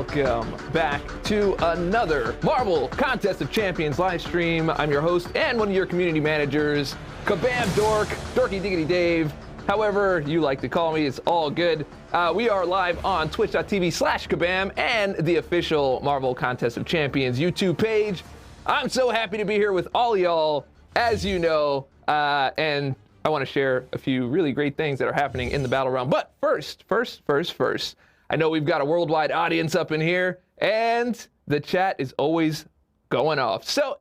welcome back to another Marvel Contest of Champions live stream. I'm your host and one of your community managers, Kabam Dork, Dorky Diggity Dave. However you like to call me, it's all good. We are live on twitch.tv/Kabam and the official Marvel Contest of Champions YouTube page. I'm so happy to be here with all y'all, as you know, and I want to share a few really great things that are happening in the Battle Realm. But first, I know we've got a worldwide audience up in here, and the chat is always going off. So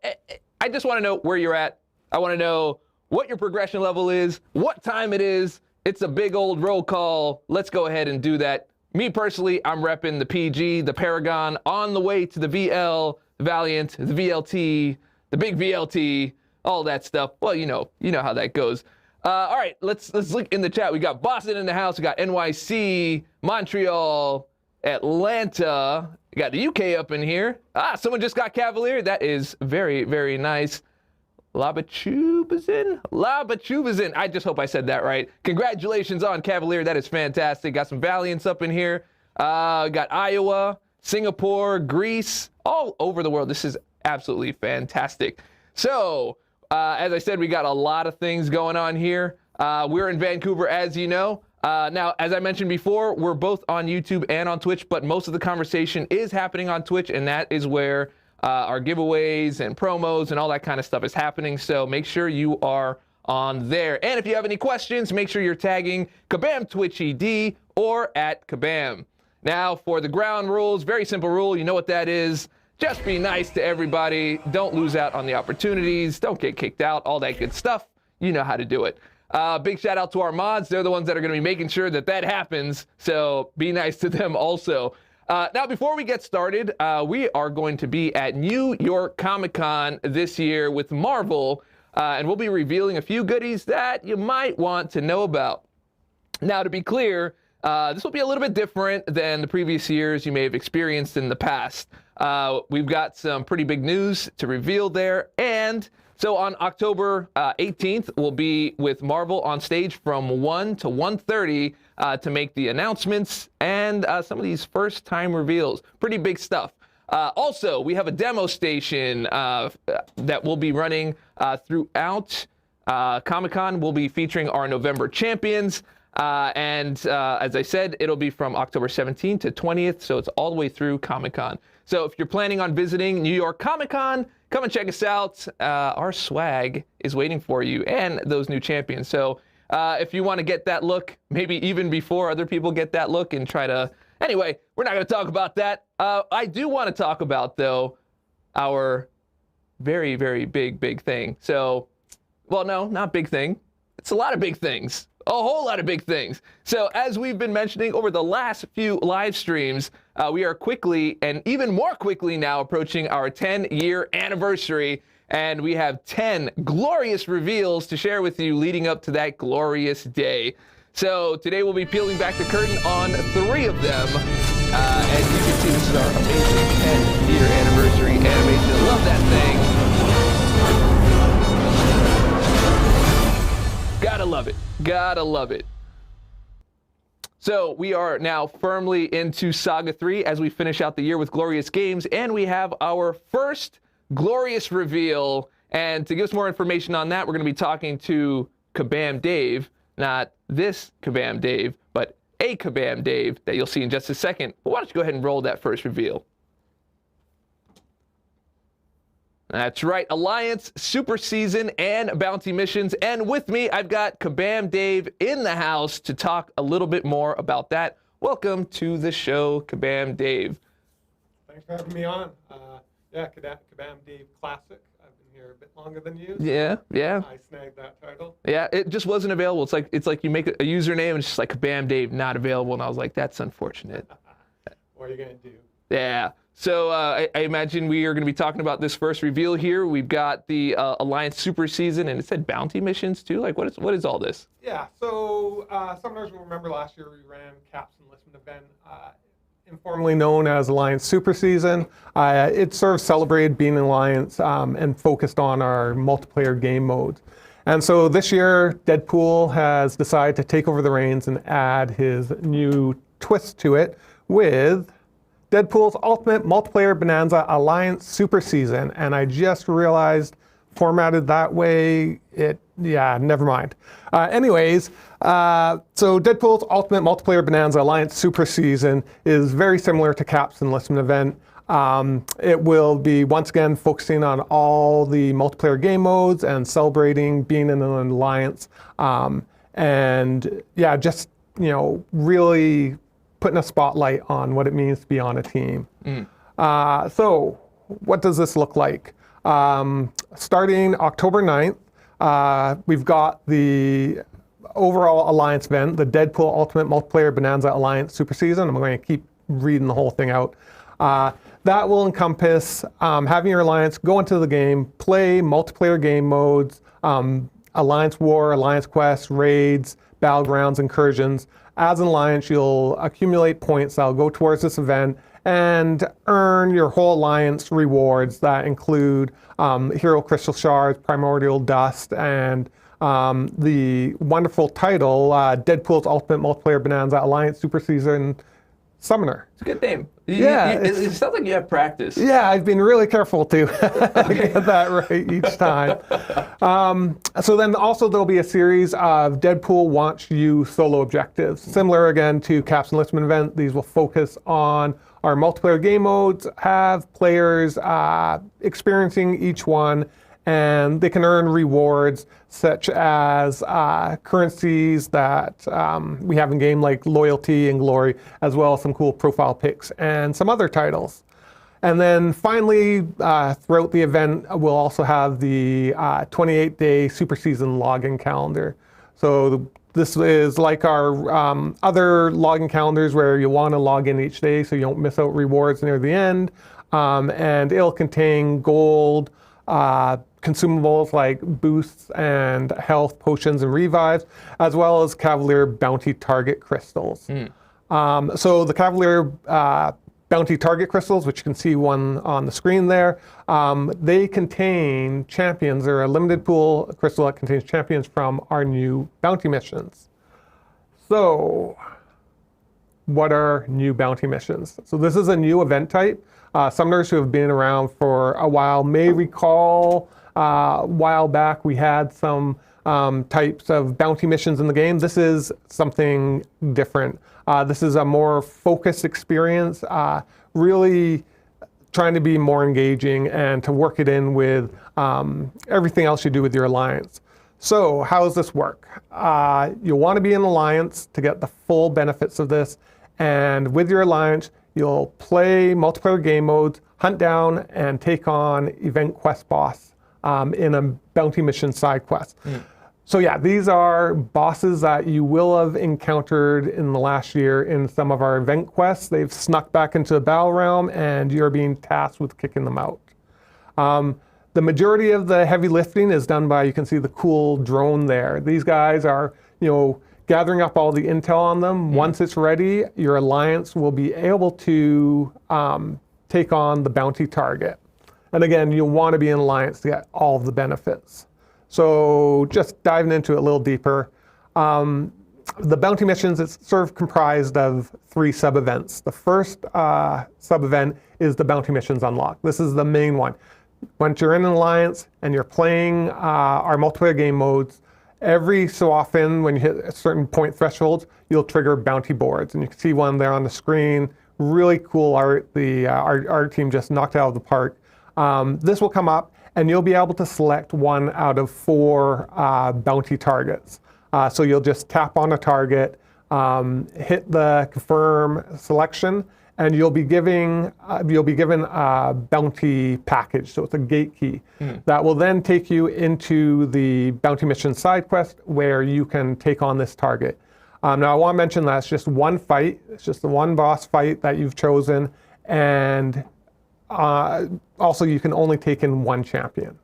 I just want to know where you're at. I want to know what your progression level is, what time it is. It's a big old roll call. Let's go ahead and do that. Me personally, I'm repping the PG, the Paragon, on the way to the VL, the Valiant, the VLT, the big VLT, all that stuff. Well, you know how that goes. All right, let's look in the chat. We got Boston in the house. We got NYC, Montreal, Atlanta. We got the UK up in here. Someone just got Cavalier. That is very, very nice. Labachubazin. I just hope I said that right. Congratulations on Cavalier. That is fantastic. Got some Valiants up in here. Got Iowa, Singapore, Greece, all over the world. This is absolutely fantastic. So, as I said, we got a lot of things going on here. We're in Vancouver, as you know. Now, as I mentioned before, we're both on YouTube and on Twitch, but most of the conversation is happening on Twitch, and that is where our giveaways and promos and all that kind of stuff is happening. So make sure you are on there. And if you have any questions, make sure you're tagging Kabam Twitch ED or at Kabam. Now, for the ground rules, very simple rule. You know what that is. Just be nice to everybody. Don't lose out on the opportunities. Don't get kicked out. All that good stuff. You know how to do it. Big shout out to our mods. They're the ones that are going to be making sure that that happens. So be nice to them also. Now, before we get started, we are going to be at New York Comic-Con this year with Marvel. And we'll be revealing a few goodies that you might want to know about. Now, to be clear, this will be a little bit different than the previous years you may have experienced in the past. We've got some pretty big news to reveal there. And so on October 18th, we'll be with Marvel on stage from 1 to 1:30 to make the announcements and some of these first-time reveals. Pretty big stuff. Also, we have a demo station that will be running throughout Comic-Con. We'll be featuring our November champions. As I said, it'll be from October 17th to 20th, so it's all the way through Comic-Con. So if you're planning on visiting New York Comic-Con, come and check us out. Our swag is waiting for you and those new champions. So if you want to get that look, maybe even before other people get that look and try to... Anyway, we're not going to talk about that. I do want to talk about, though, our very, very big thing. So, well, no, not big thing. It's a lot of big things. A whole lot of big things. So as we've been mentioning over the last few live streams, we are quickly and even more quickly now approaching our 10-year anniversary, and we have 10 glorious reveals to share with you leading up to that glorious day. So today we'll be peeling back the curtain on 3 of them. As you can see, this is our amazing 10-year anniversary animation. Love that thing. Gotta love it. Gotta love it. So we are now firmly into Saga 3 as we finish out the year with glorious games, and we have our first glorious reveal. And to give us more information on that, we're going to be talking to Kabam Dave, not this Kabam Dave, but a Kabam Dave that you'll see in just a second. But why don't you go ahead and roll that first reveal? That's right, Alliance, Super Season, and Bounty Missions. And with me, I've got Kabam Dave in the house to talk a little bit more about that. Welcome to the show, Kabam Dave. Thanks for having me on. Yeah, Kabam Dave Classic. I've been here a bit longer than you. Yeah. I snagged that title. Yeah, it just wasn't available. It's like you make a username and it's just like Kabam Dave not available, and I was like, that's unfortunate. What are you gonna do? Yeah. So I imagine we are going to be talking about this first reveal here. We've got the Alliance Super Season, and it said Bounty Missions too. Like, what is all this? Yeah. So Summoners will remember last year we ran Cap's Enlistment event, informally known as Alliance Super Season. It sort of celebrated being an Alliance and focused on our multiplayer game modes. And so this year, Deadpool has decided to take over the reins and add his new twist to it with Deadpool's Ultimate Multiplayer Bonanza Alliance Super Season. And I just realized, formatted that way, never mind. Anyways, so Deadpool's Ultimate Multiplayer Bonanza Alliance Super Season is very similar to Cap's Enlistment event. It will be, once again, focusing on all the multiplayer game modes and celebrating being in an alliance. And yeah, just, really putting a spotlight on what it means to be on a team. So what does this look like? Starting October 9th, we've got the overall Alliance event, the Deadpool Ultimate Multiplayer Bonanza Alliance Super Season. I'm going to keep reading the whole thing out. That will encompass having your Alliance go into the game, play multiplayer game modes, Alliance War, Alliance Quest, raids, battlegrounds, incursions. As an Alliance, you'll accumulate points that'll go towards this event and earn your whole Alliance rewards that include Hero Crystal Shards, Primordial Dust, and the wonderful title, Deadpool's Ultimate Multiplayer Bonanza Alliance Super Season Summoner. It's a good name. Yeah. It sounds like you have practice. Yeah, I've been really careful to get that right each time. So then also there'll be a series of Deadpool Wants You solo objectives. Similar again to Cap's Enlistment event. These will focus on our multiplayer game modes, have players experiencing each one, and they can earn rewards such as currencies that we have in game, like loyalty and glory, as well as some cool profile pics and some other titles. And then finally, throughout the event, we'll also have the 28-day super season login calendar. So this is like our other login calendars where you want to log in each day so you don't miss out rewards near the end. And it'll contain gold, consumables like boosts and health potions and revives, as well as Cavalier Bounty Target Crystals. So the Cavalier Bounty Target Crystals, which you can see one on the screen there, they contain champions. They're a limited pool crystal that contains champions from our new bounty missions. So what are new bounty missions? So this is a new event type. Summoners who have been around for a while may recall a while back we had some types of bounty missions in the game. This is something different. This is a more focused experience, really trying to be more engaging and to work it in with everything else you do with your Alliance. So how does this work? You'll want to be in Alliance to get the full benefits of this. And with your Alliance, you'll play multiplayer game modes, hunt down and take on event quest boss in a bounty mission side quest. So yeah, these are bosses that you will have encountered in the last year in some of our event quests. They've snuck back into the battle realm and you're being tasked with kicking them out. The majority of the heavy lifting is done by, you can see the cool drone there. These guys are, gathering up all the intel on them. Once it's ready, your Alliance will be able to take on the bounty target. And again, you'll want to be in Alliance to get all of the benefits. So just diving into it a little deeper, the bounty missions is sort of comprised of 3 sub-events. The first sub-event is the bounty missions unlock. This is the main one. Once you're in an Alliance and you're playing our multiplayer game modes, every so often when you hit a certain point thresholds, you'll trigger bounty boards. And you can see one there on the screen. Really cool art. Our art team just knocked it out of the park. This will come up and you'll be able to select 1 out of 4 bounty targets. So you'll just tap on a target, hit the confirm selection, and you'll be given a bounty package. So it's a gate key that will then take you into the bounty mission side quest where you can take on this target. Now I want to mention that it's just one fight. It's just the one boss fight that you've chosen, and also you can only take in 1 champion.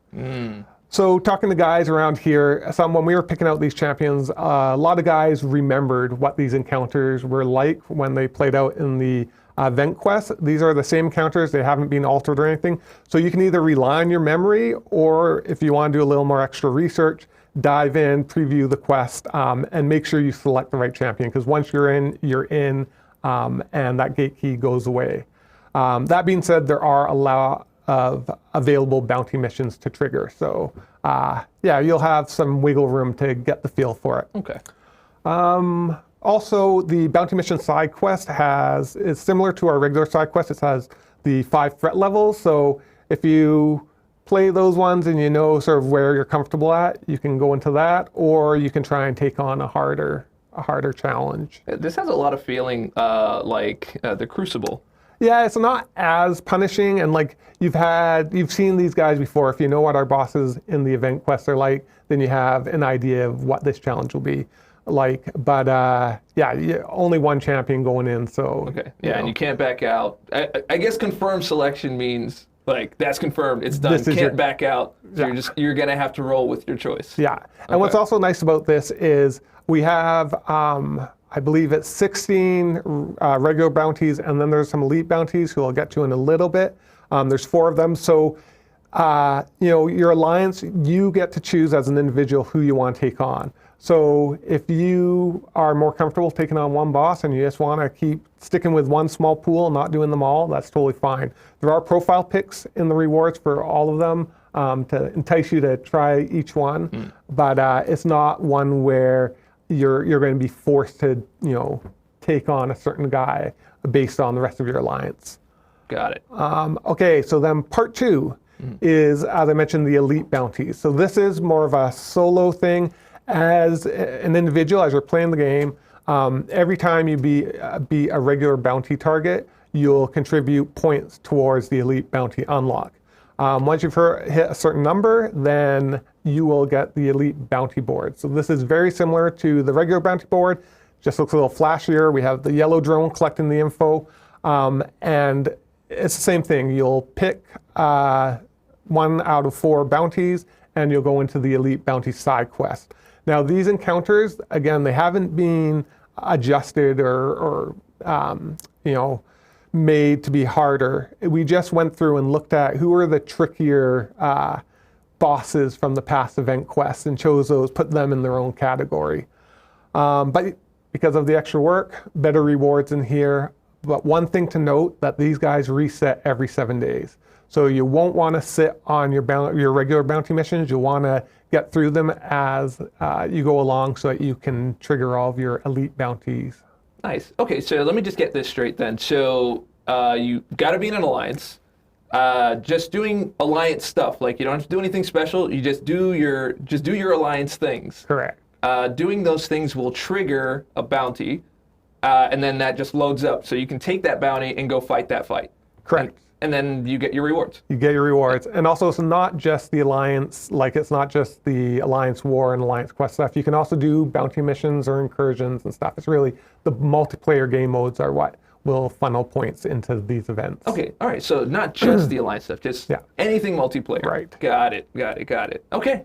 So talking to guys around here, when we were picking out these champions, a lot of guys remembered what these encounters were like when they played out in the event quest. These are the same encounters. They haven't been altered or anything. So you can either rely on your memory, or if you want to do a little more extra research, dive in, preview the quest, and make sure you select the right champion. Because once you're in, and that gate key goes away. That being said, there are a lot of available bounty missions to trigger. So yeah, you'll have some wiggle room to get the feel for it. Okay. Also, the bounty mission side quest is similar to our regular side quest. It has the 5 threat levels. So if you play those ones and you know sort of where you're comfortable at, you can go into that, or you can try and take on a harder challenge. This has a lot of feeling like the Crucible. Yeah, it's not as punishing, and like you've seen these guys before. If you know what our bosses in the event quests are like, then you have an idea of what this challenge will be like. But yeah, only one champion going in, so okay. Yeah, and you can't back out. I guess confirmed selection means like that's confirmed. It's done. Can't back out. So you're gonna have to roll with your choice. Yeah, and what's also nice about this is we have. I believe it's 16 regular bounties, and then there's some elite bounties who I'll get to in a little bit. There's 4 of them. So, you know, your alliance, you get to choose as an individual who you want to take on. So if you are more comfortable taking on one boss and you just want to keep sticking with one small pool and not doing them all, that's totally fine. There are profile picks in the rewards for all of them to entice you to try each one, but it's not one where you're going to be forced to, you know, take on a certain guy based on the rest of your alliance. Got it. Okay, so then part 2 is, as I mentioned, the elite bounties. So this is more of a solo thing. As an individual, as you're playing the game, every time you be a regular bounty target, you'll contribute points towards the elite bounty unlock. Once you've hit a certain number, then you will get the elite bounty board. So this is very similar to the regular bounty board, just looks a little flashier. We have the yellow drone collecting the info, and it's the same thing. You'll pick 1 out of 4 bounties, and you'll go into the elite bounty side quest. Now these encounters, again, they haven't been adjusted or you know, made to be harder. We just went through and looked at who are the trickier bosses from the past event quests and chose those, put them in their own category. But because of the extra work, better rewards in here. But one thing to note, that these guys reset every 7 days. So you won't want to sit on your regular bounty missions. You'll want to get through them as you go along so that you can trigger all of your elite bounties. Nice. Okay, so let me just get this straight then. So you got to be in an alliance. Just doing alliance stuff, like you don't have to do anything special. You just do your alliance things. Correct. Doing those things will trigger a bounty, and then that just loads up. So you can take that bounty and go fight that fight. Correct. And then you get your rewards. You get your rewards. And also, it's not just the alliance, like it's not just the alliance war and alliance quest stuff. You can also do bounty missions or incursions and stuff. It's really the multiplayer game modes are what will funnel points into these events. Okay, all right. So not just the alliance stuff, just anything multiplayer. Right. Got it. Okay.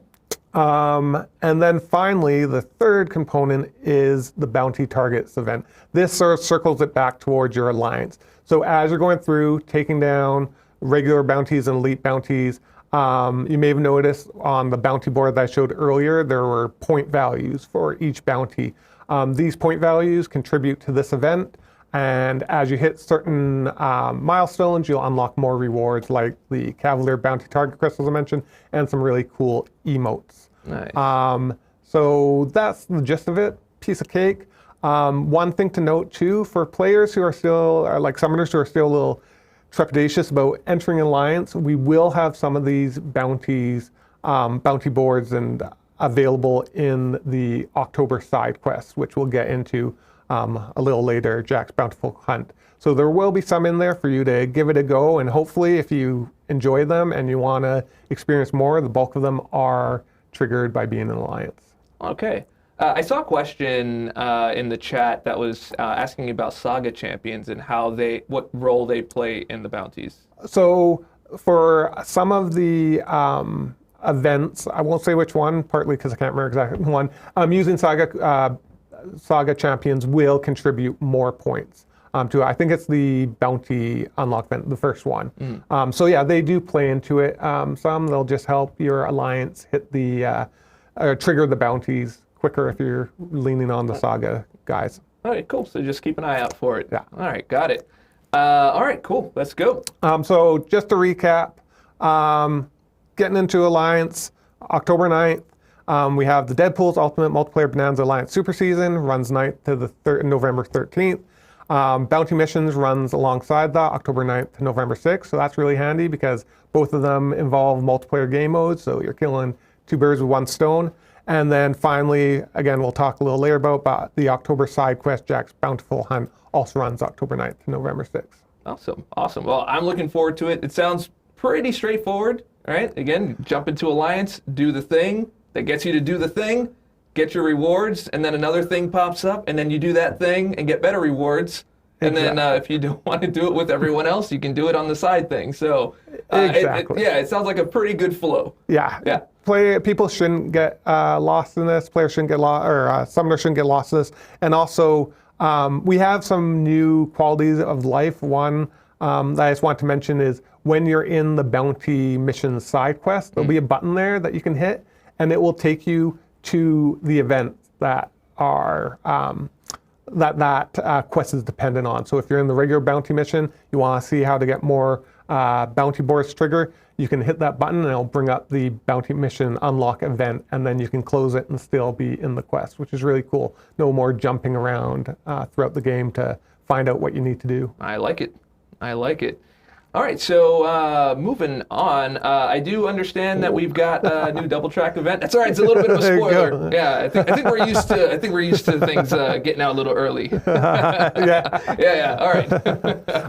And then finally, the third component is the bounty targets event. This sort of circles it back towards your alliance. So as you're going through, taking down regular bounties and elite bounties, you may have noticed on the bounty board that I showed earlier, there were point values for each bounty. These point values contribute to this event, and as you hit certain milestones, you'll unlock more rewards like the Cavalier Bounty Target Crystals I mentioned, and some really cool emotes. Nice. So that's the gist of it, piece of cake. One thing to note too, for players who are still, like summoners who are still a little trepidatious about entering Alliance, we will have some of these bounties, bounty boards and available in the October side quest, which we'll get into a little later, Jack's Bountiful Hunt. So there will be some in there for you to give it a go, and hopefully if you enjoy them and you want to experience more, the bulk of them are triggered by being in Alliance. Okay. I saw a question in the chat that was asking about Saga Champions and what role they play in the bounties. So for some of the events, I won't say which one, partly because I can't remember exactly one, using Saga Champions will contribute more points to, I think it's the bounty unlock event, the first one. So yeah, they do play into it. Some, they'll just help your alliance hit the, trigger the bounties quicker if you're leaning on the Saga guys. All right, cool. So just keep an eye out for it. Yeah. All right, got it. All right, cool. Let's go. So just to recap, getting into Alliance, October 9th, we have the Deadpool's Ultimate Multiplayer Bonanza Alliance Super Season, runs 9th to the November 13th. Bounty Missions runs alongside that, October 9th to November 6th. So that's really handy because both of them involve multiplayer game modes. So you're killing two birds with one stone. And then finally, again, we'll talk a little later about, but the October side quest, Jack's Bountiful Hunt, also runs October 9th to November 6th. Awesome. Awesome. Well, I'm looking forward to it. It sounds pretty straightforward. All right. Again, jump into Alliance, do the thing that gets you to do the thing, get your rewards, and then another thing pops up, and then you do that thing and get better rewards. And then if you don't want to do it with everyone else, you can do it on the side thing. So exactly. it sounds like a pretty good flow. Yeah. Yeah. People shouldn't get lost in this. Players shouldn't get lost, or summoners shouldn't get lost in this. And also, we have some new qualities of life. One that I just want to mention is when you're in the bounty mission side quest, there'll be a button there that you can hit, and it will take you to the events that are that quest is dependent on. So if you're in the regular bounty mission, you want to see how to get more bounty boards trigger, you can hit that button and it'll bring up the bounty mission unlock event, and then you can close it and still be in the quest, which is really cool. No more jumping around throughout the game to find out what you need to do. I like it. I like it. All right, so moving on, I do understand that we've got a new double track event. That's all right. It's a little bit of a spoiler. Yeah, I think we're used to. I think we're used to things getting out a little early. Yeah. All right.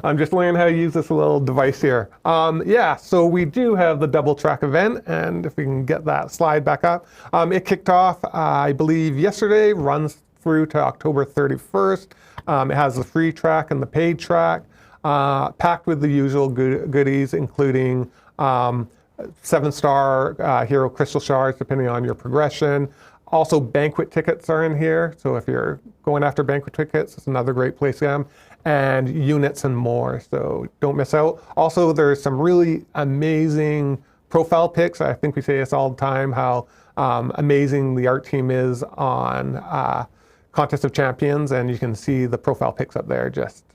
I'm just learning how to use this little device here. So we do have the double track event, and if we can get that slide back up, it kicked off, I believe, yesterday. Runs through to October 31st. It has the free track and the paid track. Packed with the usual goodies, including 7-star hero crystal shards, depending on your progression. Also, banquet tickets are in here. So if you're going after banquet tickets, it's another great place to get them. And units and more. So don't miss out. Also, there's some really amazing profile pics. I think we say this all the time, how amazing the art team is on Contest of Champions. And you can see the profile pics up there, just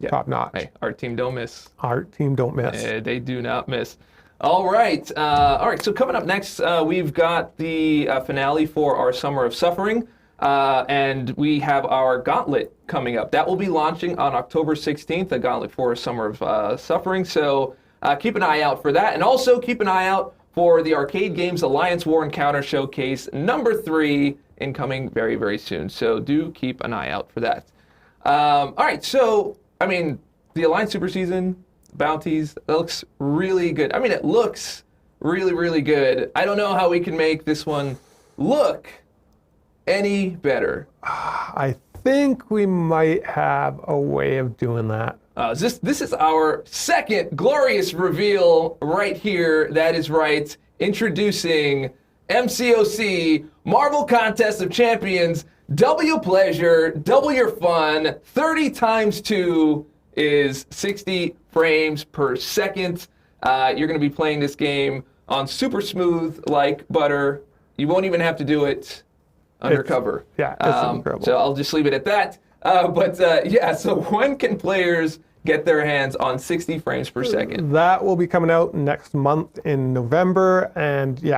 top notch. Hey, our team don't miss. Our team don't miss. They do not miss. All right. So coming up next, we've got the finale for our Summer of Suffering, and we have our Gauntlet coming up. That will be launching on October 16th, the Gauntlet for Summer of Suffering. So keep an eye out for that, and also keep an eye out for the Arcade Games Alliance War Encounter Showcase number 3, incoming very, very soon. So do keep an eye out for that. All right, so, I mean, the Alliance Super Season, Bounties, that looks really good. I mean, it looks really, really good. I don't know how we can make this one look any better. I think we might have a way of doing that. This is our second glorious reveal right here. That is right. Introducing MCOC, Marvel Contest of Champions. Double your pleasure, double your fun. 30 times 2 is 60 frames per second. You're going to be playing this game on super smooth like butter. You won't even have to do it undercover. It's incredible. So I'll just leave it at that. So when can players get their hands on 60 frames per second? That will be coming out next month in November. And you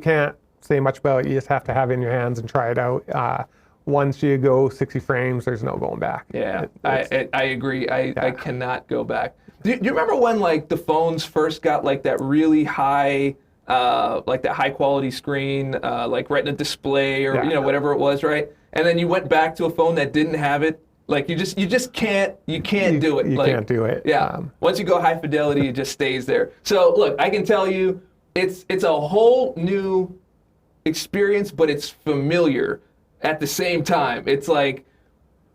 can't say much about it. You just have to have it in your hands and try it out. Once you go 60 frames, there's no going back. Yeah, I agree. I cannot go back. Do you remember when the phones first got that really high, that high quality screen, retina display or whatever it was, right? And then you went back to a phone that didn't have it. You just can't do it. You can't do it. Yeah. Once you go high fidelity, it just stays there. So look, I can tell you, it's a whole new experience, but it's familiar at the same time. It's I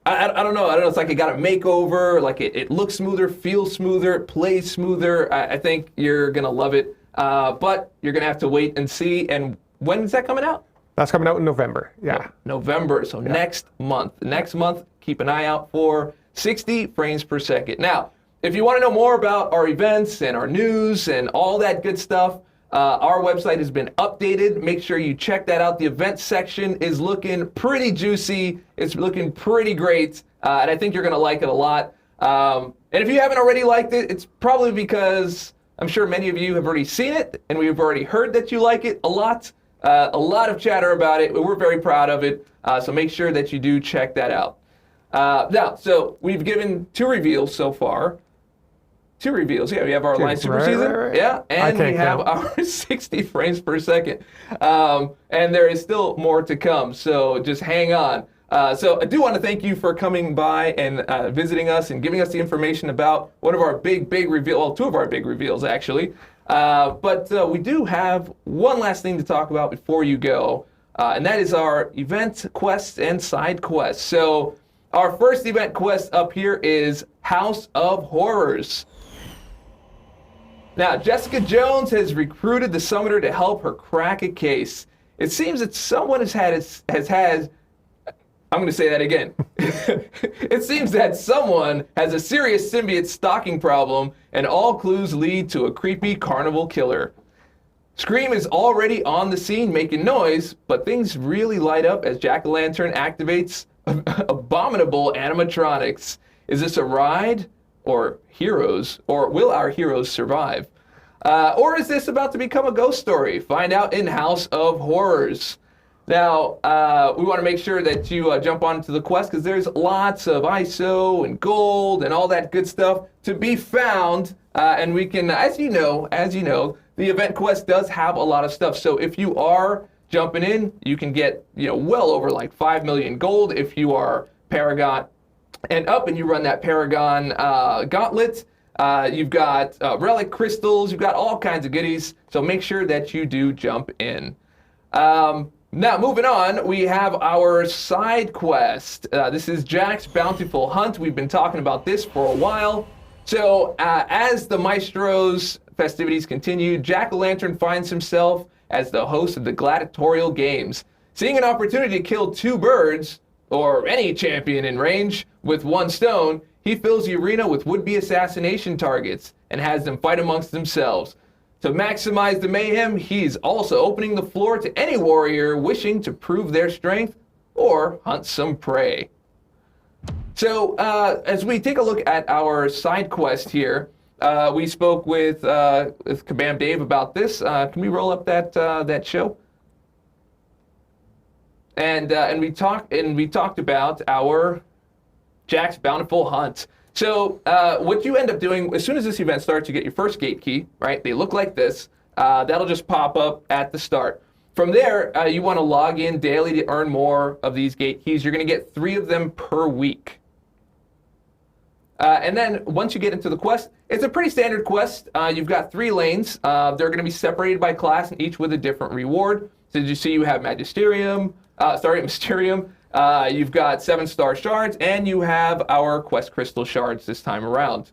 don't know. It's like it got a makeover. It looks smoother, feels smoother, plays smoother. I think you're gonna love it. But you're gonna have to wait and see. And when is that coming out? That's coming out in November. Yeah. November. So next month. Next month, keep an eye out for 60 frames per second. Now, if you want to know more about our events and our news and all that good stuff, Our website has been updated. Make sure you check that out. The event section is looking pretty juicy. It's looking pretty great, and I think you're going to like it a lot. And if you haven't already liked it, it's probably because I'm sure many of you have already seen it, and we've already heard that you like it a lot. A lot of chatter about it. We're very proud of it, so make sure that you do check that out. Now, so we've given 2 reveals so far. 2 reveals. Yeah, we have our Alliance Super Season. Right. Yeah, and we have our 60 frames per second. And there is still more to come, so just hang on. So I do want to thank you for coming by and visiting us and giving us the information about one of our big reveals, well, 2 of our big reveals, actually. But we do have one last thing to talk about before you go, and that is our event quests and side quests. So our first event quest up here is House of Horrors. Now, Jessica Jones has recruited the summoner to help her crack a case. It seems that someone has had I'm going to say that again. It seems that someone has a serious symbiote stalking problem, and all clues lead to a creepy carnival killer. Scream is already on the scene making noise, but things really light up as Jack-o'-lantern activates abominable animatronics. Is this a ride? Or heroes? Or will our heroes survive? Or is this about to become a ghost story? Find out in House of Horrors. Now, we want to make sure that you jump onto the quest because there's lots of ISO and gold and all that good stuff to be found. And we can, as you know, the event quest does have a lot of stuff. So if you are jumping in, you can get, well over like 5 million gold if you are Paragon and up and you run that Paragon gauntlet. You've got relic crystals, you've got all kinds of goodies, so make sure that you do jump in. Now, moving on, we have our side quest. This is Jack's Bountiful Hunt. We've been talking about this for a while. So, as the Maestro's festivities continue, Jack-o'-lantern finds himself as the host of the gladiatorial games. Seeing an opportunity to kill 2 birds, or any champion in range, with 1 stone, he fills the arena with would-be assassination targets and has them fight amongst themselves. To maximize the mayhem, he's also opening the floor to any warrior wishing to prove their strength or hunt some prey. So, as we take a look at our side quest here, we spoke with Kabam Dave about this. Can we roll up that show? And we talked about our Jack's Bountiful Hunt. So what you end up doing, as soon as this event starts, you get your first gate key, right? They look like this. That'll just pop up at the start. From there, you want to log in daily to earn more of these gate keys. You're going to get 3 of them per week. And then once you get into the quest, it's a pretty standard quest. You've got 3 lanes. They're going to be separated by class and each with a different reward. So did you see you have Mysterium. You've got 7-star shards, and you have our quest crystal shards this time around.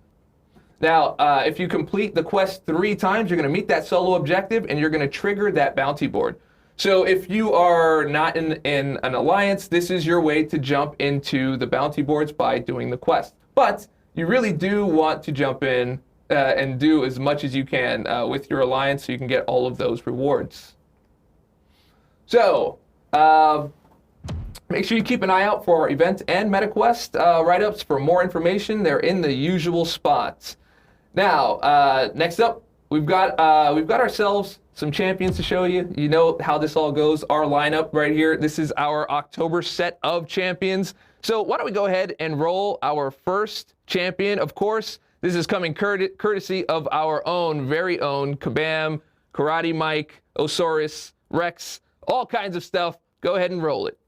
Now, if you complete the quest 3 times, you're going to meet that solo objective, and you're going to trigger that bounty board. So if you are not in an alliance, this is your way to jump into the bounty boards by doing the quest. But you really do want to jump in and do as much as you can with your alliance so you can get all of those rewards. So, make sure you keep an eye out for our event and MetaQuest write-ups for more information. They're in the usual spots. Now, next up, we've got ourselves some champions to show you. You know how this all goes. Our lineup right here. This is our October set of champions. So why don't we go ahead and roll our first champion? Of course, this is coming courtesy of our very own Kabam, Karate Mike, Osaurus, Rex, all kinds of stuff. Go ahead and roll it.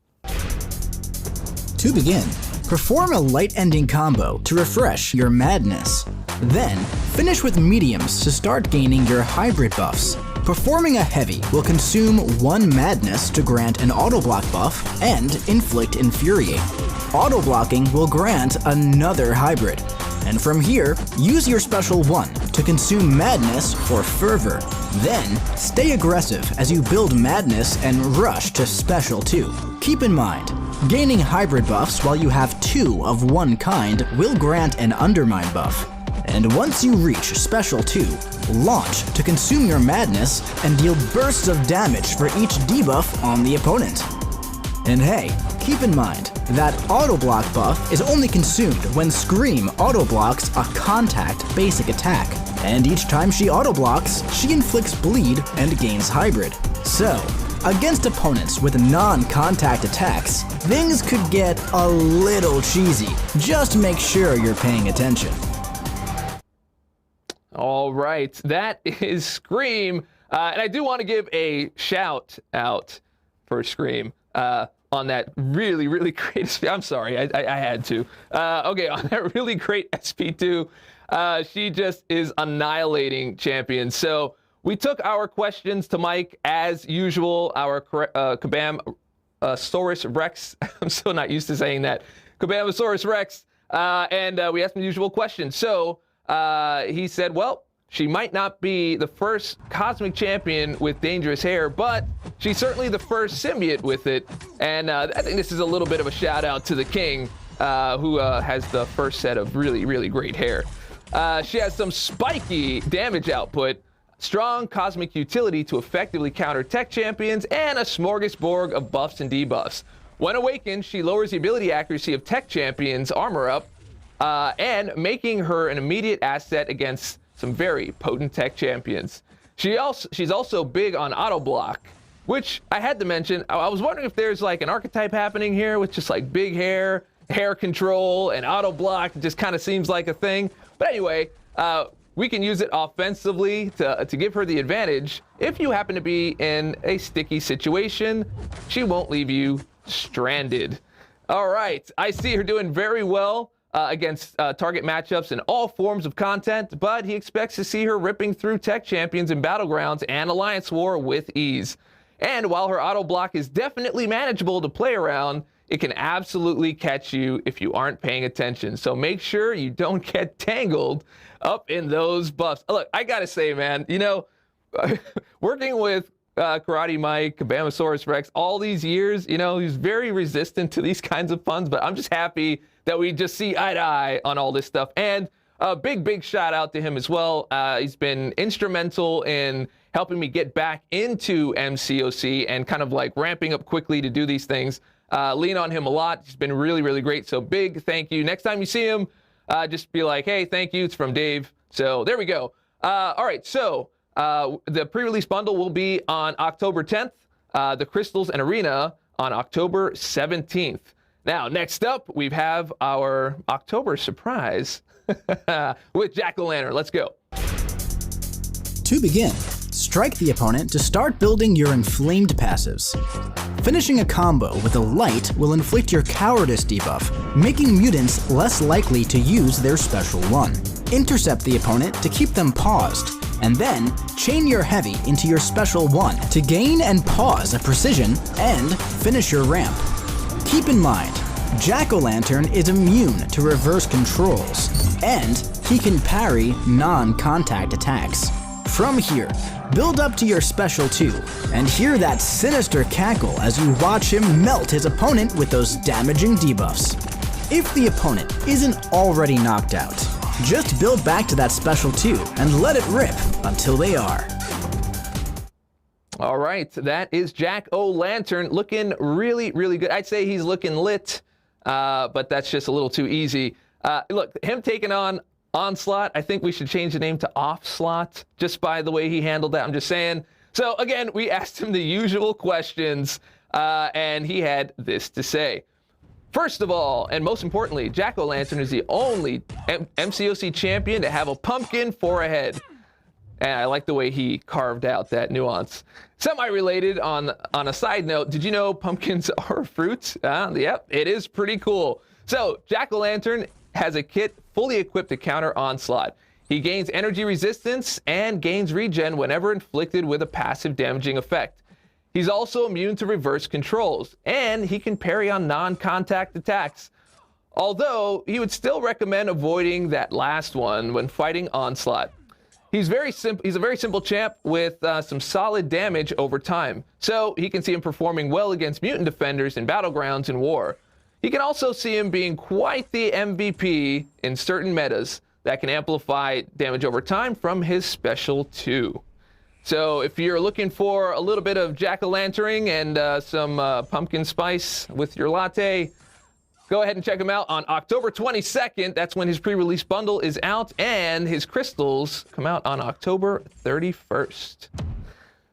To begin, perform a light ending combo to refresh your madness. Then, finish with mediums to start gaining your hybrid buffs. Performing a heavy will consume 1 madness to grant an auto block buff and inflict infuriate. Auto blocking will grant another hybrid. And from here, use your special 1 to consume madness for fervor. Then, stay aggressive as you build madness and rush to special 2. Keep in mind, gaining hybrid buffs while you have 2 of one kind will grant an undermine buff. And once you reach special 2, launch to consume your madness and deal bursts of damage for each debuff on the opponent. And hey, keep in mind that auto block buff is only consumed when Scream auto blocks a contact basic attack, and each time she auto blocks, she inflicts bleed and gains hybrid. So, against opponents with non-contact attacks, things could get a little cheesy. Just make sure you're paying attention. All right, that is Scream. And I do want to give a shout out for Scream on that really, really great, I'm sorry, I had to. Okay, on that really great SP2, she just is annihilating champions. So we took our questions to Mike as usual, our Kabam Saurus Rex. I'm still not used to saying that. Kabamasaurus Rex. And we asked him the usual questions. So he said, well, she might not be the first cosmic champion with dangerous hair, but she's certainly the first symbiote with it. And I think this is a little bit of a shout out to the king, who has the first set of really, really great hair. She has some spiky damage output, strong cosmic utility to effectively counter tech champions, and a smorgasbord of buffs and debuffs. When awakened, she lowers the ability accuracy of tech champions' armor up, and making her an immediate asset against some very potent tech champions. She's also big on auto block, which I had to mention. I was wondering if there's like an archetype happening here with just like big hair control, and auto block. It just kind of seems like a thing. But anyway, we can use it offensively to give her the advantage. If you happen to be in a sticky situation, she won't leave you stranded. All right, I see her doing very well against target matchups in all forms of content, but he expects to see her ripping through tech champions in Battlegrounds and Alliance War with ease. And while her auto block is definitely manageable to play around, it can absolutely catch you if you aren't paying attention. So make sure you don't get tangled up in those buffs. Look, I gotta say, man, you know, working with Karate Mike, Kabamasaurus Rex, all these years, you know, he's very resistant to these kinds of puns, but I'm just happy that we just see eye to eye on all this stuff. And a big shout out to him as well. He's been instrumental in helping me get back into MCOC and kind of like ramping up quickly to do these things. Lean on him a lot. He's been really, really great. So big thank you. Next time you see him, just be like, hey, thank you. It's from Dave. So there we go. All right. So the pre-release bundle will be on October 10th. The Crystals and Arena on October 17th. Now, next up, we have our October surprise with Jack-O-Lantern. Let's go. To begin, strike the opponent to start building your inflamed passives. Finishing a combo with a light will inflict your cowardice debuff, making mutants less likely to use their special one. Intercept the opponent to keep them paused, and then chain your heavy into your special one to gain and pause a precision and finish your ramp. Keep in mind, Jack-O-Lantern is immune to reverse controls, and he can parry non-contact attacks. From here, build up to your special 2, and hear that sinister cackle as you watch him melt his opponent with those damaging debuffs. If the opponent isn't already knocked out, just build back to that special 2 and let it rip until they are. All right, that is Jack-O-Lantern looking really, really good. I'd say he's looking lit, but that's just a little too easy. Look, him taking on Onslaught, I think we should change the name to Offslot, just by the way he handled that. I'm just saying. So again, we asked him the usual questions, and he had this to say. First of all, and most importantly, Jack-O-Lantern is the only MCOC champion to have a pumpkin for a head. And I like the way he carved out that nuance. Semi-related, on a side note, did you know pumpkins are a fruit? Yep, it is pretty cool. So Jack-O-Lantern has a kit fully equipped to counter Onslaught. He gains energy resistance and gains regen whenever inflicted with a passive damaging effect. He's also immune to reverse controls, and he can parry on non-contact attacks. Although, he would still recommend avoiding that last one when fighting Onslaught. He's a very simple champ with some solid damage over time, so he can see him performing well against mutant defenders in Battlegrounds and War. You can also see him being quite the MVP in certain metas, that can amplify damage over time from his special 2. So if you're looking for a little bit of jack-o'-lanterning and some pumpkin spice with your latte, go ahead and check him out on October 22nd. That's when his pre-release bundle is out, and his crystals come out on October 31st.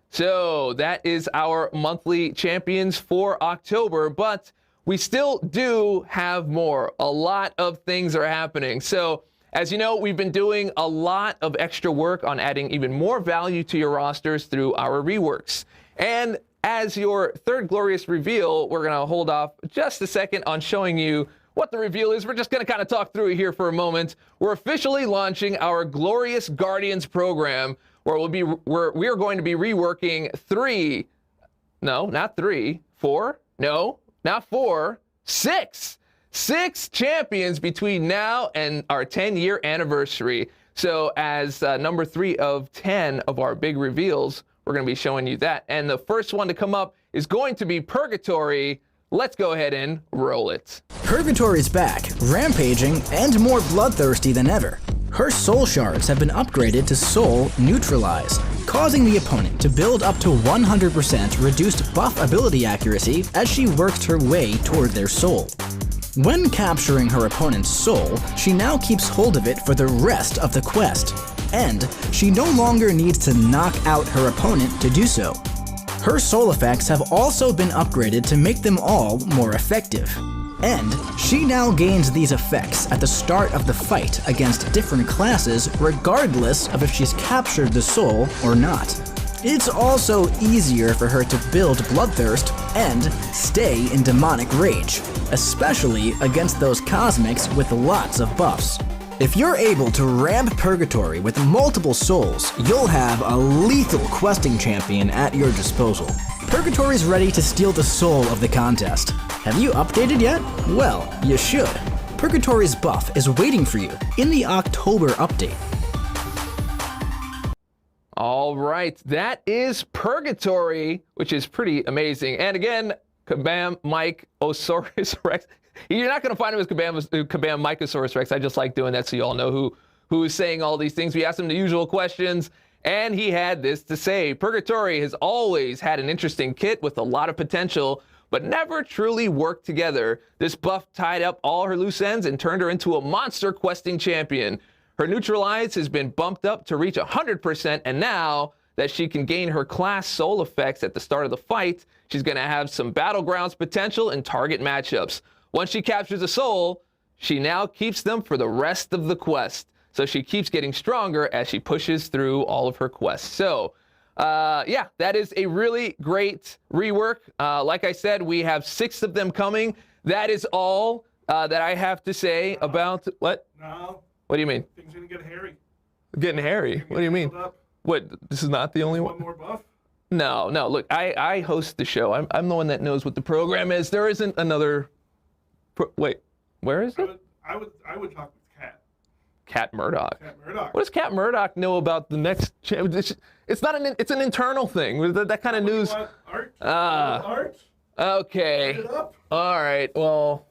So that is our monthly champions for October, but we still do have more. A lot of things are happening. So as you know, we've been doing a lot of extra work on adding even more value to your rosters through our reworks. And as your third glorious reveal, we're going to hold off just a second on showing you what the reveal is. We're just going to kind of talk through it here for a moment. We're officially launching our Glorious Guardians program, where we are going to be reworking 6 champions between now and our 10-year anniversary. So as number 3 of 10 of our big reveals, we're going to be showing you that. And the first one to come up is going to be Purgatory. Let's go ahead and roll it. Purgatory's back, rampaging, and more bloodthirsty than ever. Her soul shards have been upgraded to Soul Neutralize, causing the opponent to build up to 100% reduced buff ability accuracy as she works her way toward their soul. When capturing her opponent's soul, she now keeps hold of it for the rest of the quest, and she no longer needs to knock out her opponent to do so. Her soul effects have also been upgraded to make them all more effective. And she now gains these effects at the start of the fight against different classes, regardless of if she's captured the soul or not. It's also easier for her to build Bloodthirst and stay in Demonic Rage, especially against those Cosmics with lots of buffs. If you're able to ramp Purgatory with multiple souls, you'll have a lethal questing champion at your disposal. Purgatory's ready to steal the soul of the contest. Have you updated yet? Well, you should. Purgatory's buff is waiting for you in the October update. All right, that is Purgatory, which is pretty amazing. And again, Kabam Mike-osaurus Rex. You're not going to find him as Kabam Mike-osaurus Rex. I just like doing that so you all know who is saying all these things. We asked him the usual questions, and he had this to say. Purgatory has always had an interesting kit with a lot of potential, but never truly worked together. This buff tied up all her loose ends and turned her into a monster questing champion. Her Neutralize has been bumped up to reach 100%, and now that she can gain her class soul effects at the start of the fight, she's going to have some Battlegrounds potential in target matchups. Once she captures a soul, she now keeps them for the rest of the quest. So she keeps getting stronger as she pushes through all of her quests. So, yeah, that is a really great rework. Like I said, we have 6 of them coming. That is all that I have to say about what? No. What do you mean? Things are gonna get hairy. Getting hairy? What do you mean? What? This is not the only one? One more buff? No. Look, I host the show. I'm the one that knows what the program is. There isn't another. Wait, where is it? I would talk with Cat. Cat Murdoch. Cat Murdoch. What does Cat Murdoch know about the next? It's not an. It's an internal thing. That kind of news. You want art? Art? Okay. Put it up. All right. Well,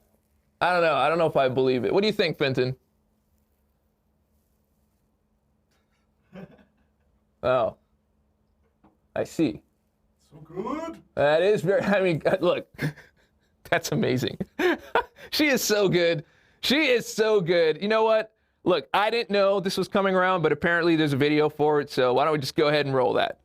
I don't know. I don't know if I believe it. What do you think, Fenton? Oh, I see. So good. That is very. I mean, look, that's amazing. She is so good. She is so good. You know what? Look, I didn't know this was coming around, but apparently there's a video for it. So why don't we just go ahead and roll that?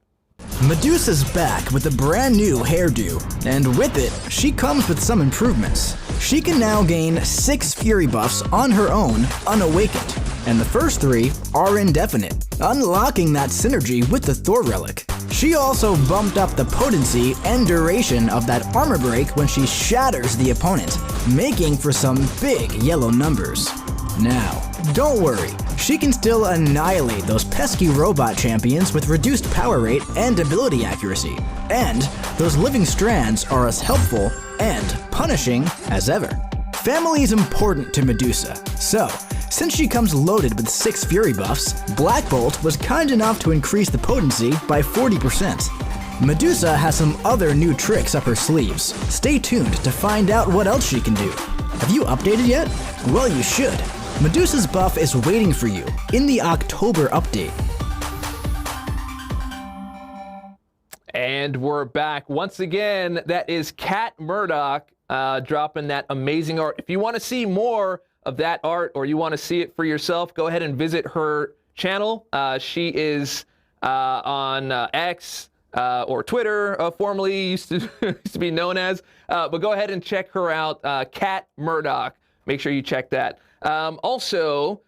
Medusa's back with a brand new hairdo, and with it, she comes with some improvements. She can now gain 6 Fury buffs on her own, unawakened, and the first 3 are indefinite, unlocking that synergy with the Thor relic. She also bumped up the potency and duration of that armor break when she shatters the opponent, making for some big yellow numbers. Now, don't worry, she can still annihilate those pesky robot champions with reduced power rate and ability accuracy, and those living strands are as helpful and punishing as ever. Family is important to Medusa, so since she comes loaded with 6 Fury buffs, Black Bolt was kind enough to increase the potency by 40%. Medusa has some other new tricks up her sleeves. Stay tuned to find out what else she can do. Have you updated yet? Well, you should. Medusa's buff is waiting for you in the October update. And we're back. Once again, that is Kat Murdoch dropping that amazing art. If you want to see more of that art or you want to see it for yourself, go ahead and visit her channel. She is on X or Twitter, formerly used to be known as. But go ahead and check her out, Kat Murdoch. Make sure you check that. Also,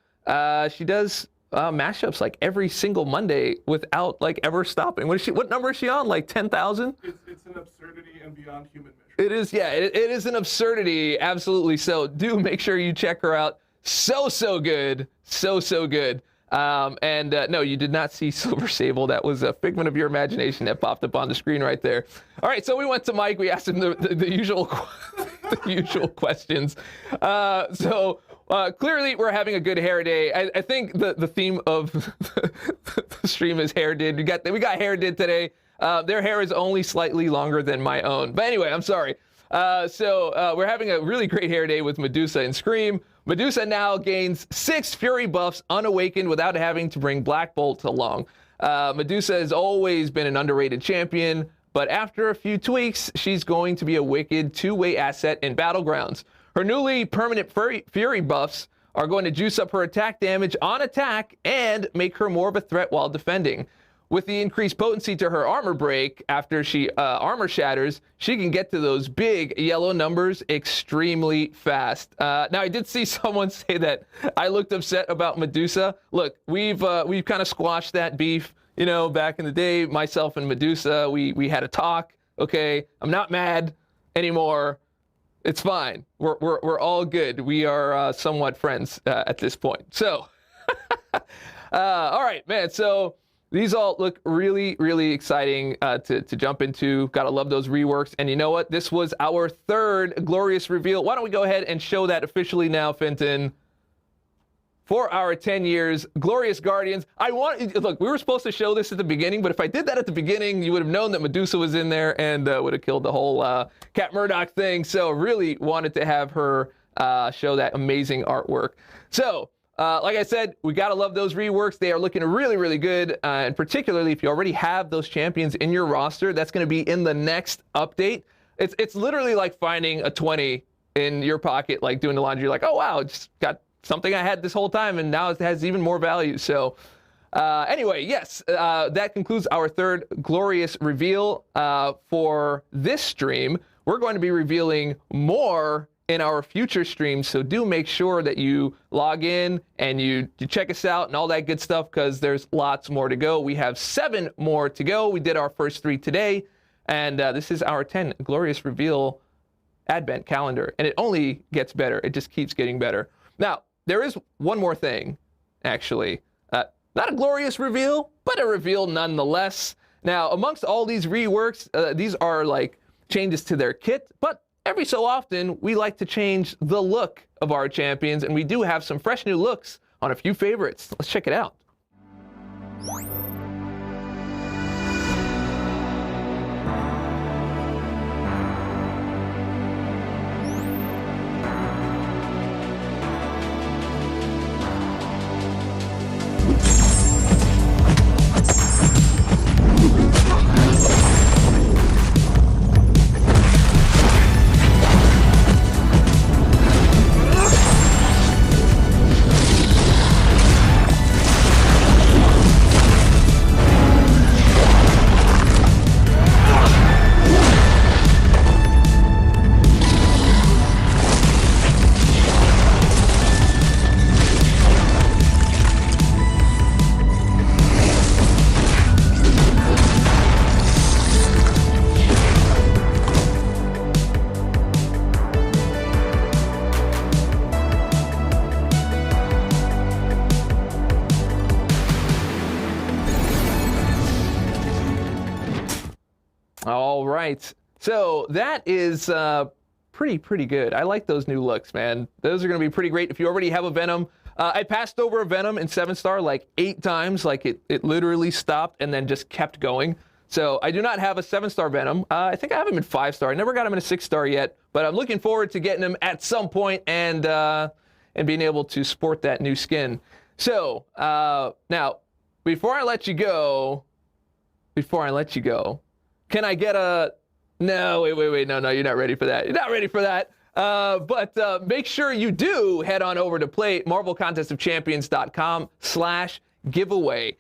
she does mashups like every single Monday without like ever stopping. What number is she on? Like 10,000? It's an absurdity and beyond human measure. It is, yeah, it is an absurdity, absolutely. So do make sure you check her out. So good, so good. No, you did not see Silver Sable. That was a figment of your imagination that popped up on the screen right there. All right, so we went to Mike. We asked him the usual the usual questions. Clearly, we're having a good hair day. I think the theme of the stream is hair did. We got hair did today. Their hair is only slightly longer than my own. But anyway, I'm sorry. We're having a really great hair day with Medusa and Scream. Medusa now gains 6 Fury buffs unawakened without having to bring Black Bolt along. Medusa has always been an underrated champion, but after a few tweaks, she's going to be a wicked two-way asset in Battlegrounds. Her newly permanent Fury buffs are going to juice up her attack damage on attack and make her more of a threat while defending. With the increased potency to her armor break after she armor shatters, she can get to those big yellow numbers extremely fast. Now, I did see someone say that I looked upset about Medusa. Look, we've kind of squashed that beef, back in the day. Myself and Medusa, we had a talk. Okay, I'm not mad anymore. It's fine. We're all good. We are somewhat friends at this point. So, all right, man. So these all look really, really exciting to jump into. Gotta love those reworks. And you know what? This was our 3rd glorious reveal. Why don't we go ahead and show that officially now, Fenton? For our 10 years, Glorious Guardians. Look, we were supposed to show this at the beginning, but if I did that at the beginning, you would have known that Medusa was in there and would have killed the whole Kat Murdoch thing. So really wanted to have her show that amazing artwork. So, like I said, we gotta love those reworks. They are looking really, really good. And particularly if you already have those champions in your roster, that's gonna be in the next update. It's literally like finding a 20 in your pocket, like doing the laundry. You're like, oh wow, just got something I had this whole time, and now it has even more value. So anyway, yes, that concludes our 3rd glorious reveal for this stream. We're going to be revealing more in our future streams, so do make sure that you log in and you check us out and all that good stuff, because there's lots more to go. We have 7 more to go. We did our first 3 today, and this is our 10 glorious reveal advent calendar, and it only gets better. It just keeps getting better. Now, there is one more thing, actually. Not a glorious reveal, but a reveal nonetheless. Now, amongst all these reworks, these are like changes to their kit, but every so often, we like to change the look of our champions, and we do have some fresh new looks on a few favorites. Let's check it out. All right. So that is pretty good. I like those new looks, man. Those are going to be pretty great if you already have a Venom. I passed over a Venom in 7-star like 8 times. Like it literally stopped and then just kept going. So I do not have a 7-star Venom. I think I have him in 5-star. I never got him in a 6-star yet, but I'm looking forward to getting him at some point. And and being able to sport that new skin. So now, before I let you go, can I get a... No, wait. No, you're not ready for that. You're not ready for that. But make sure you do head on over to play marvelcontestofchampions.com/giveaway.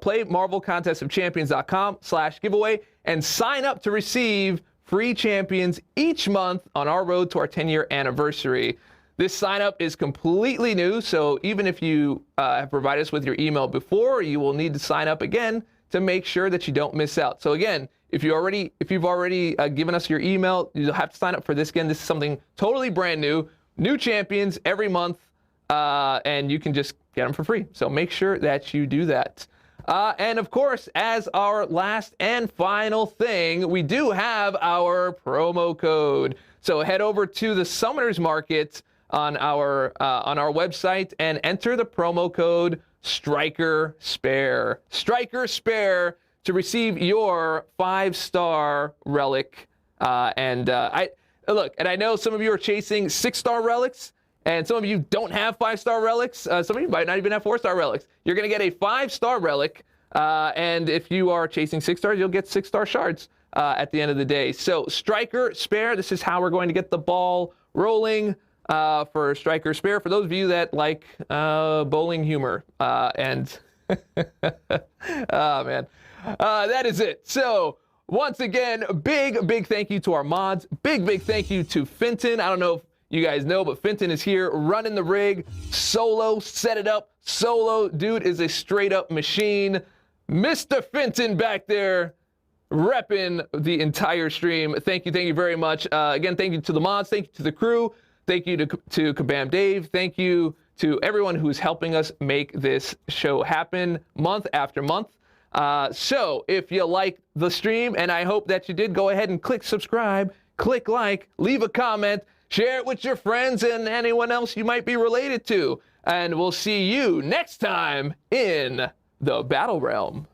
Play marvelcontestofchampions.com/giveaway and sign up to receive free champions each month on our road to our 10-year anniversary. This sign up is completely new, so even if you have provided us with your email before, you will need to sign up again to make sure that you don't miss out. So again, if you've already given us your email, you'll have to sign up for this again. This is something totally brand new. New champions every month, and you can just get them for free. So make sure that you do that. And of course, as our last and final thing, we do have our promo code. So head over to the Summoners Market on our website and enter the promo code Striker Spare. Striker Spare to receive your 5-star relic. I know some of you are chasing 6-star relics, and some of you don't have 5-star relics. Some of you might not even have 4-star relics. You're going to get a 5-star relic, and if you are chasing 6 stars, you'll get 6-star shards at the end of the day. So Striker Spare, this is how we're going to get the ball rolling for Striker Spare. For those of you that like bowling humor, oh man. That is it. So once again, big thank you to our mods. Big thank you to Finton. I don't know if you guys know, but Finton is here running the rig solo, set it up solo. Dude is a straight up machine. Mr. Finton back there repping the entire stream. Thank you very much. Again, thank you to the mods. Thank you to the crew. Thank you to Kabam Dave. Thank you to everyone who's helping us make this show happen month after month. So if you like the stream, and I hope that you did, go ahead and click subscribe, click like, leave a comment, share it with your friends and anyone else you might be related to. And we'll see you next time in the Battle Realm.